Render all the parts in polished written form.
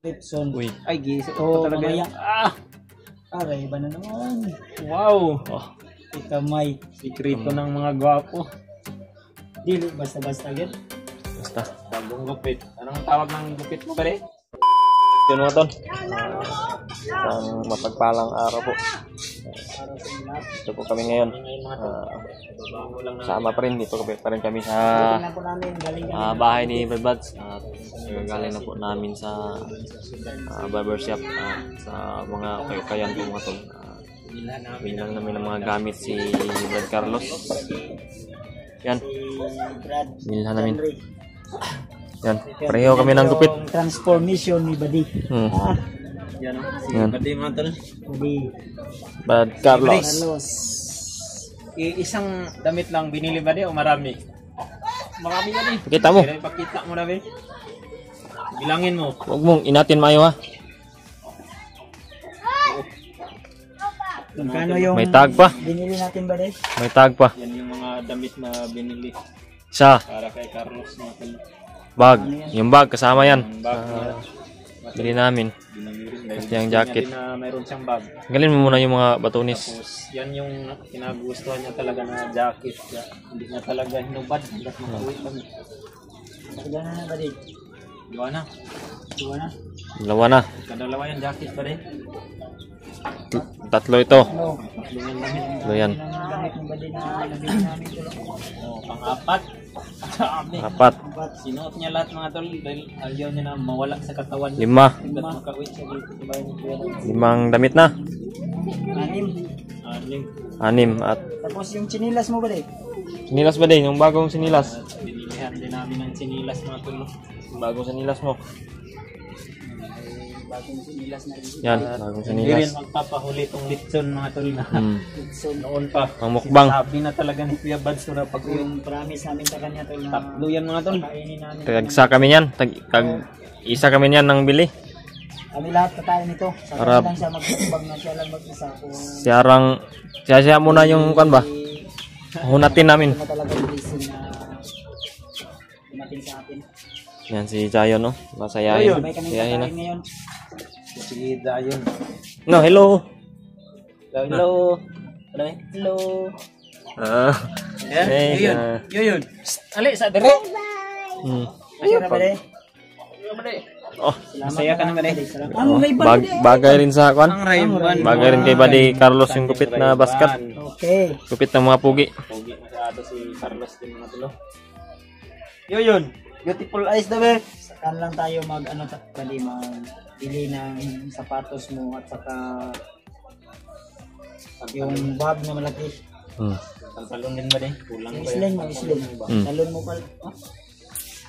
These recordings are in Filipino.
Lipson. Uy. Ay, gisip Oo, ko talaga mamaya. yan. Aray, iba na naman. Wow. Ikamay. Sikrito ng mga gwapo. Dili, basta-basta yun. Basta, bagong gupit. Anong tawag ng gupit mo pare? Yun mga tol. Ang mapagpalang araw po. Ito po kami ngayon. Sama pa rin dito pa rin kami sa bahay ni Badbads. At galing na po namin sa barbershop sa mga kayan po mga tol. Bilang namin ng mga gamit si Brad Carlos. Yan. Bilhan namin. Yan. Pareho kami ng gupit. Transformation ni Badi. Yan. Yan. Badi mga tol. Badi. Brad Carlos. Isang damit lang binili ba di o marami? Marami ba di? Pakita mo. Pakita mo na ba? Bilangin mo. Huwag mong inatin mayo ha. Kano yung May tag pa. binili natin ba din? May tag pa. Yan yung mga damit na binili Isa. para kay Carlos mga tol. Bag. Yung bag kasama yan. Yung bag na Bili namin. binili rin. Kasi yung jacket. Na mayroon siyang bag. Galin mo muna yung mga batunis. Tapos yan yung kinagustuhan niya talaga na jacket. Hindi niya talaga hinubad. Hanggat makauwi kami. Kailan na ba din? Diba na? Diba na? Dalawa na. Kadalawa yung jacket pa rin. Tatlo ito. Ano? Lungan namin. Tatlo yan. Ang gamit mo ba din na nabili namin ito? Pang-apat. Sabi. Apat. Sinuot niya lahat mga tol dahil ayaw niya na mawala sa katawan niya. Lima. Hanggat makauwi siya dito sa bahay ni Kuya Ron. Limang damit na. 6. Anim. 6 at Tapos yung chinilas mo ba din? sinilas ba din? Yung bagong sinilas. Binilihan din namin ng sinilas mga tol. Yung bagong sinilas mo. Bagong chinilas na rin. Yan. Bagong Hindi rin sinilas. magpapahuli itong litson mga tol na So, noon pa. Ang mukbang. Sabi na talaga ni Kuya Bads na pag yung promise namin sa kanya tol na tatlo yan mga tol. kainin namin. Tag-isa kami yan. Isa kami yan ng bili. Kami lahat katayin nito. Sa Para- kanya lang siya magkakabang na siya lang mag-isa. Kung Siya muna yung kan ba? Hunatin namin. ano talaga yung reason na dumating sa atin. Yan si Jayon no. Masayahin. May kami Sayahin na. katayin ngayon. Si Dayon. No, hello. Hello. Ano eh? Hello. Hey, Yun. Ali sa dire. Ayun na ba din? Oh, Masaya ka naman eh. Ano may bag? bagay rin sa kwan. Ang Rayban. Bagay rin kay Buddy Carlos yung gupit na basket. Okay. Gupit ng mga pugi. Pogi masyado si Carlos din mga tulo. Yun. Beautiful eyes na be. Saan lang tayo mag ano tadi magbili ng sapatos mo at saka yung bag na malaki. Pantalon din ba din? Kulang ba Isling mo, isling. Talon mo pa.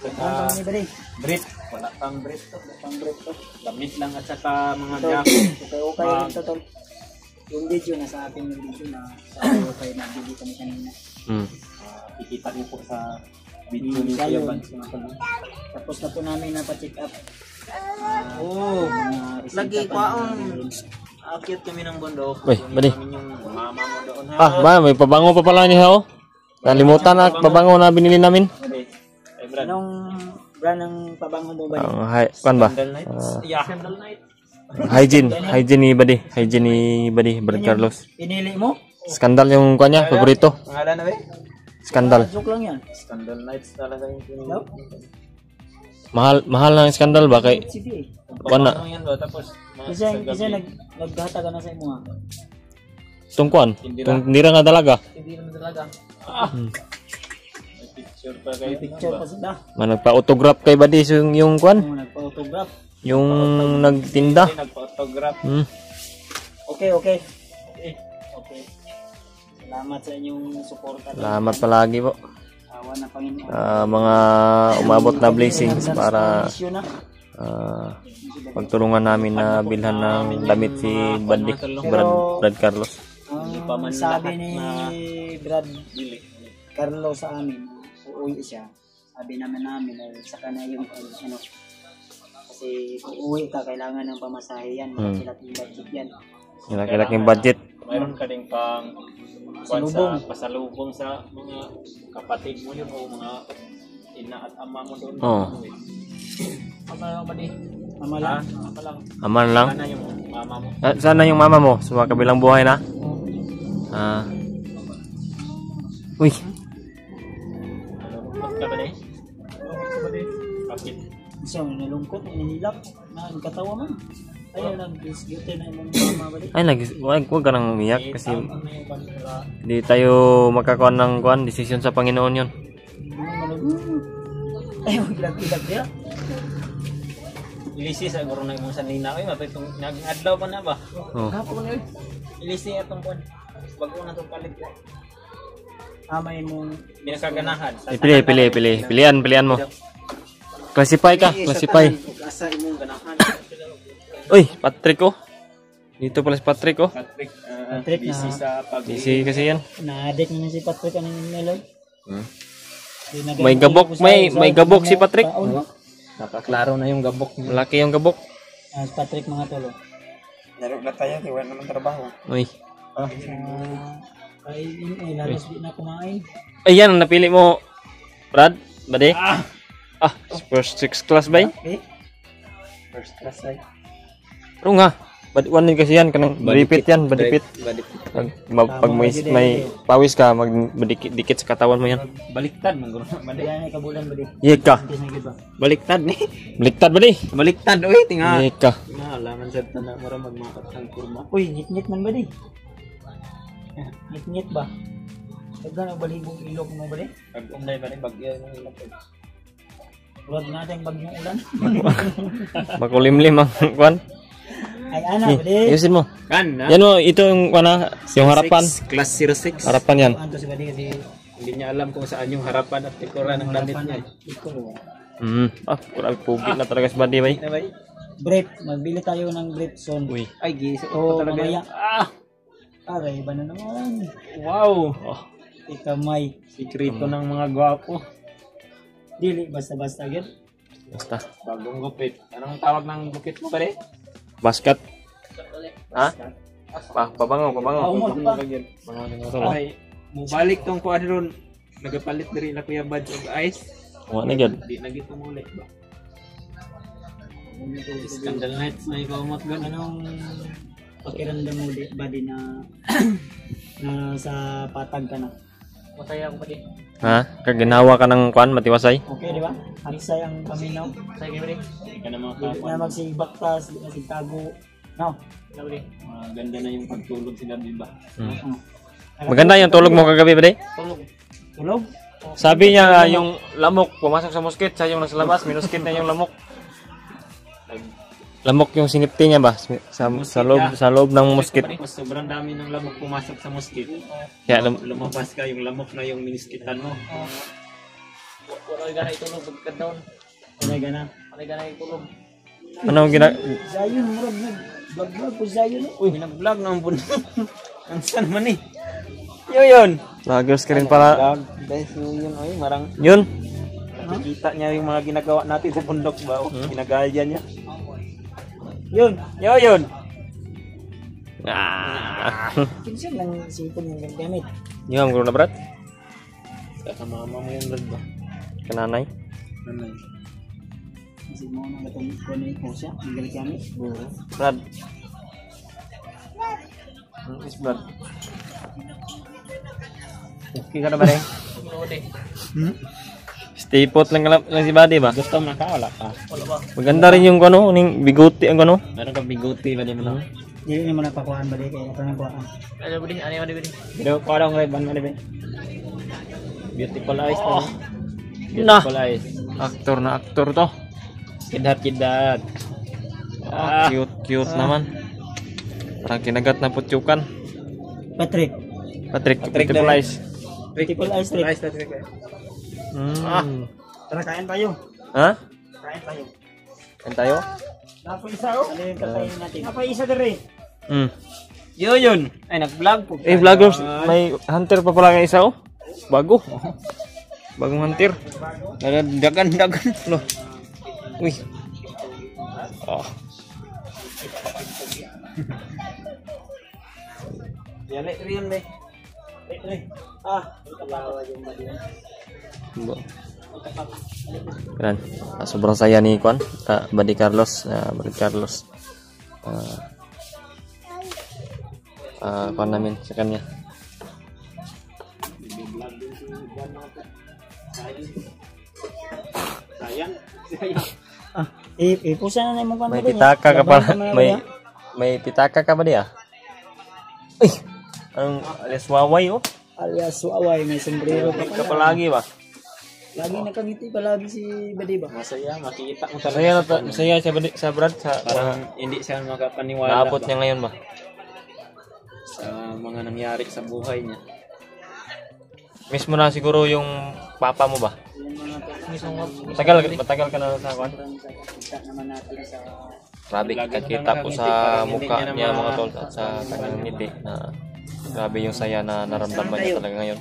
Ano ni bali? Brit. Wala pang brit to. Pang break to. Damit lang at saka mga jacket. Okay rin to tol. Yung video na sa atin yung video na sa okay na bili kami kanina. Kikita niyo po sa video ni Kuya Bads mga tulo. Tapos na po namin napacheck up. Oh, mga lagi resita pa kwaon. namin. Akyat kami ng bundok. Uy, Kunin Buddy. namin yung mama mo doon ha. Ba, may pabango pa pala niya oh. Nalimutan na pabango na binili namin. Buddy. Ay, Brad. Anong brand ng pabango mo ba? Kwan ba? Candle night. Yeah, candle night. Hygiene ni Buddy. Hygiene ni Buddy, Brad Carlos. Pinili mo? Skandal yung kwan niya, paborito. Pangalan na ba? Skandal. Joke lang yan. Candle nights talaga yung pinili. No? Mahal lang yung skandal ba kay Sige. Kwan na. Ano yan ba? Tapos mga Kasi naghata ka na sa imo ha. tungkuan. Tindira nga dalaga. hindi naman talaga. May picture pa kayo. Picture pa sila. Nagpa-autograph kay Buddy yung kwan, Kung nagpa-autograph. yung nagtinda. Nagpa-autograph. Okay. Okay. Salamat sa inyong suporta. Salamat palagi po. Awa na Panginoon. Mga umabot na blessings para Issue na. pagtulungan namin na bilhan ng damit si Buddy, Brad Carlos. Ang sabi ni Brad Carlos sa amin, uuwi siya. Sabi naman namin ay saka na yung ano. Kasi kung uuwi ka, kailangan ng pamasahe yan. Malaking budget yan. Laking budget. Mayroon ka ding pang pasalubong sa mga kapatid mo yun o mga ina at ama mo doon. Oo. Ano ba di? Mama lang. Aman lang. Sana yung mama mo. Sana yung mama mo sa mga kabilang buhay na. Uy, Nalulungkot ka ba din? Bakit? Siya may nalungkot, may nahilap, nagkatawa man. Ayaw lang, disgutin na yung mama ba ay wag ka nang umiyak kasi Ano yung kanila? hindi tayo magkakaroon ng desisyon sa Panginoon yun. Ayaw, ilag-ilag niya. Ilisi sa guro na yung sanina. Ay, matutong naging adlaw pa na ba? Oh. Hapon yun. Ilisi atong kuwan. Bago na itong palit ko. Amay mong... Hindi nakaganahan. Pilihan mo. Classify ka, classify. Asa imong ganahan. Uy, Patrick oh. Dito pala si Patrick oh. Patrick, Patrick busy na- sa pag Busy kasi yan. Na-addict na si Patrick ano yung melon. May gabok, may gabok si Patrick. Nakaklaro na yung gabok. Malaki yung gabok. Si Patrick mga tolo. Laro na tayo, wala naman trabaho. Uy. Ay, lalos di na kumain. Ay yan ang napili mo. Brad, bade? First 6 class ba? Okay? First class ay. Pero nga, one din kasi yan, kanang badipit yan, badipit. Pag may pawis ka, magdikit sa katawan mo yan. Baliktad man guro. Yan ay kabulan ba di? Yek ka. Hindi na giba. Baliktad ni. Baliktad ba di? Baliktad oy, tinga. Yek ka. Alaman sa tanan mura magmakat ang kurma. Uy, ngit-ngit man ba di? Ngit-ngit ba? Pagka nagbalibong ilog mo ba di? Pag umday ba ni bagyo ng ilap. Huwag natin bagyong ulan. Makulimlim ang kwan. Ay, ana ba di? Ayusin mo. Kan na. Yan mo, ito yung yung harapan. Class 06. Harapan yan. Anto si ba di kasi... Hindi niya alam kung saan yung harapan at likuran ng damit niya. Kurang pugi na talaga si Buddy, bay. Brief, magbili tayo ng brief son. Uy. Ay, gisip Oo, ko talaga. mamaya. Ah! Aray, iba na naman. Wow! Ikamay. Sikrito ng mga gwapo. Dili, basta-basta agad. Basta. Bagong gupit. Anong tawag ng gupit mo pare? Basket. Ha? Pabango. Umot pa. Ay, mubalik tong kuan ron. Nagapalit diri na Kuya Buds og ice. Wala na gad. Di na gito muli ba? Scandal nights na ikaw umot gan. Anong pakiramdam mo di ba di na na sa patag ka na? Masaya ako ba di? Ha? Kaginawa ka ng kwan, matiwasay? Okay, di ba? Haksay ang paminaw. Sa gimri. Hindi ka na mga Dili kapwa. na magsibaktas, di na sigtago. No? Ganda na yung pagtulog sila, di ba? Maganda yung tulog mo kagabi, Buddy. Tulog? Sabi niya yung lamok pumasok sa mosquit, siya yung nasa labas, minuskit na yung lamok. Lamok yung sinipti niya ba sa loob ng mosquit. Mas sobrang dami ng lamok pumasok sa mosquit. Kaya Lumabas ka yung lamok na yung miniskitan mo. Wala ka na itulog pagkataon. Wala ka na. Wala ka na itulog. ano Zayon, murag nag-vlog ko Zayon. Uy, nag-vlog na ang bundok. Ang saan man eh. Yun! Lagos ka rin pala. Guys, yun. Ay, marang Yun. nakikita niya yung mga ginagawa natin sa bundok ba? Ginagaya niya. Yun. Yun! Kinsan lang sipon yung gamit. Yung guru na Brad. Sa mama mo yung lag ba? Kananay. Nanay. Kasi mo nang gatong ko ni ko siya, ang galit kami. Brad. Is Brad. Okay ka na ba rin? Stay put lang si Buddy ba? Gutom na ka, wala ka. Maganda rin yung ano, ning biguti ang ano. Meron ka biguti ba di mo na? Dili ni mo napakuhaan ba di kay ito nang kuhaan. Ano ba di? Ano ba di? Pero ko daw ng ban ba di? Beautiful eyes to. Beautiful eyes. Aktor na aktor to. Kidat. Cute naman. Parang kinagat na putyukan. Patrick. Patrick beautiful dahil. eyes. Beautiful eyes, Rick. Tara, kain tayo. Ha? Kain tayo. Kain tayo? Napo isa oh. Ano yung kakainin natin? Napo isa dere. Yun. Ay, nag-vlog po. Vloggers, may hunter pa pala ng isa oh. Bago. Bagong hunter. Dagan. Lo. Uy. Yan, riyan ba? Kawawa yung mali. Yan. Sobrang saya ni Kwan, Buddy Carlos, Buddy Carlos. Kwan namin sa kanya. Pusa na mo May pitaka ka pa, may pitaka ka ba diya? Ay, anong alias waway oh? alias Suaway, may sombrero pa Ka pa lagi ba? Lagi nakangiti palagi si Buddy ba? Masaya, makikita mo talaga. Masaya siya sa Brad sa Parang hindi siya makapaniwala naabot niya ngayon ba? sa mga nangyari sa buhay niya. Mismo na siguro yung papa mo ba? Matagal ka na sa Kwan? Kita naman natin sa Grabe, kita po sa mukha niya mga tol at sa kanyang ngiti na grabe yung saya na naramdaman niya talaga ngayon.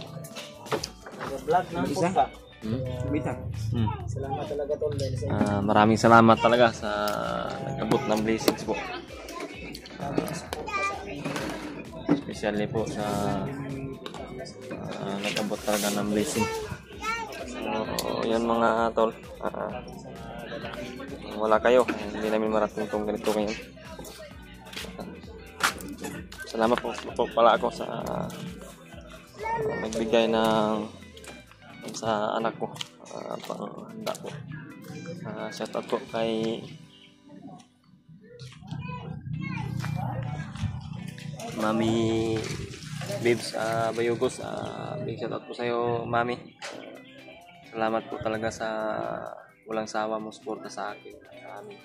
vlog ng pusa. Salamat talaga tol dahil sa maraming salamat talaga sa nag-abot ng blessings po. Especially po sa nag-abot talaga ng blessing. So, yun mga tol. Wala kayo, hindi namin marating itong ganito ngayon. Salamat po pala ako sa nagbigay ng sa anak ko panghanda po. Shout out po kay Mami Babes Bayugos. Big shout out po sa iyo, Mami. Salamat po talaga sa walang sawa mo suporta sa akin, sa amin.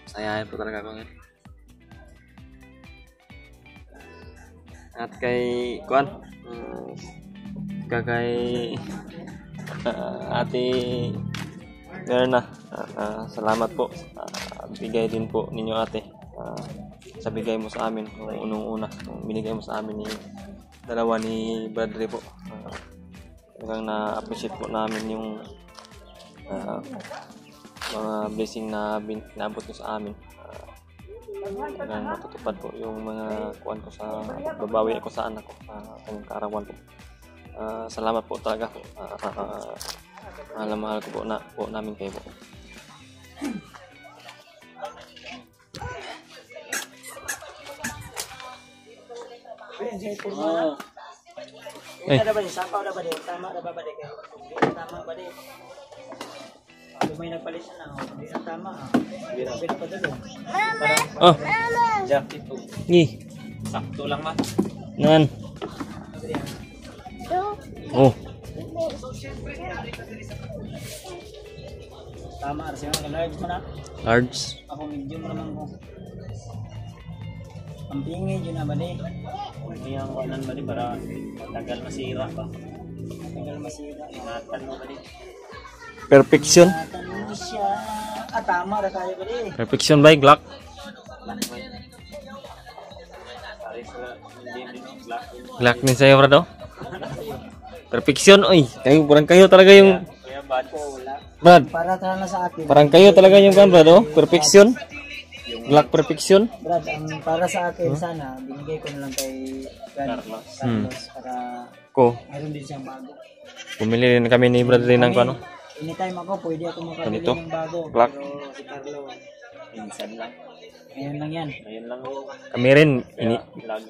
Sayahin po talaga ako ngayon. At kay Kuan, kay Ate Berna, salamat po. Bigay din po ninyo ate sa bigay mo sa amin nung unang-una, binigay mo sa amin ni dalawa ni Bradley po. Talagang na-appreciate po namin yung mga blessing na naabot ko sa amin. Talagang matutupad po yung mga kuwan ko sa babawi ako sa anak ko kanyang kaarawan po. Salamat po talaga po. Mahal ko po namin kayo po. Ay. Ada ba din? Sapaw na ba din? Tama na ba din? Tama ba din? Ano may nagpalit na? Hindi na tama. Hindi pa dalo. Oh. Jacket po. Ni. Sakto lang ma. Nan. Oh. Tama, arsi mo large mo na. Large. Ako medium naman ko. Ang pingin yun na ba din? Hindi ang kanan ba din para tagal masira ba? Tagal masira. Ingatan mo ba din? Perfection. Tanong siya. Tama na tayo ba din? Perfection by Glock. Glock din sa'yo, Brado. Perfection, oy. Parang kayo talaga yung... Kaya bad po wala. Brad, Para na sa akin. parang kayo talaga yung kan, Brado. Perfection. Glock perfection. Brad, ang para sa akin sana, binigay ko na lang kay Carlos. Para Ko. mayroon din siyang bago. Bumili rin kami ni Bradley ng ano. Anytime ako, pwede ako makabili Ganito? ng bago. Glock. Pero si Carlo, Minsan lang. ngayon lang yan. Ayun lang yun.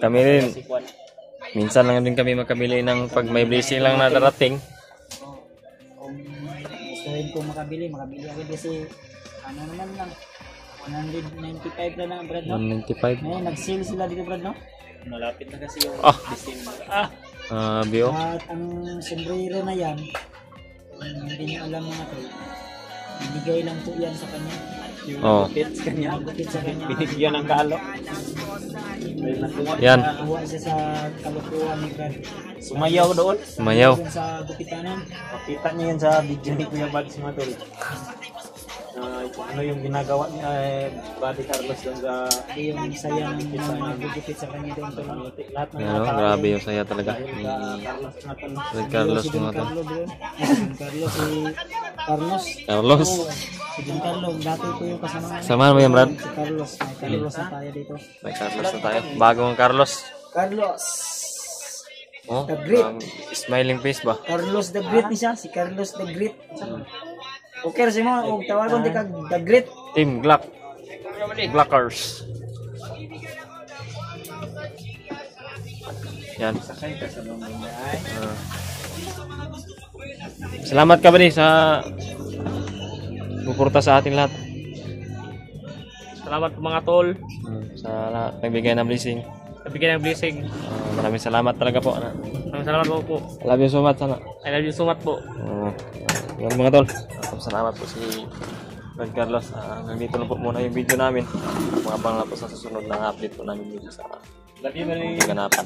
Kami rin, minsan lang din kami makabili ng pag may blessing lang na darating. Kung gusto rin ko makabili ako kasi ano naman lang, 195 na lang, Brad, no? 195. Ngayon, nag-sale sila dito, Brad, no? Malapit na kasi yung December. Bio. At ang sombrero na yan, hindi niya alam mga to, binigay lang to yan sa kanya. Oh. Bukit sa kanya. Bukit sa kanya. Binigyan ng kalo. Yan. Nakuha siya sa kalukuhan ni Brad. Sumayaw doon. Sumayaw. Doon sa bukitanan. Makita niyo yan sa video ni Kuya Bads mga tol. Ano yung ginagawa ni Buddy Carlos doon sa Yung saya ng nagugupit sa kanya doon. lahat ng Yan, grabe yung saya talaga ni Carlos mga tol. Carlos Si Don mga to. Carlo doon. Si Carlos. Si Don Carlo, dati ko yung kasama namin. Samahan mo yan, Brad. Si Carlos. May Carlos na tayo dito. May Carlos na tayo. Bagong Carlos. Carlos! Oh, The Great. Smiling face ba? Carlos the Great ni siya, si Carlos the Great. Okay ra si mo og tawagon di kag the Great. Team Glock. Glockers. Yan. Sakay ka sa mga ay. Salamat ka ba sa suporta sa ating lahat. Salamat po mga tol. Sa lahat nagbigay ng blessing. Nabigyan ng blessing. Maraming salamat talaga po. Maraming salamat po. I love you so much. Sana. I love you so much po. Yan mga tol. Salamat po si Brad Carlos. Hanggang dito na po muna yung video namin. Mga abang na po sa susunod na update po namin dito sa Lagi ba ni kaganapan.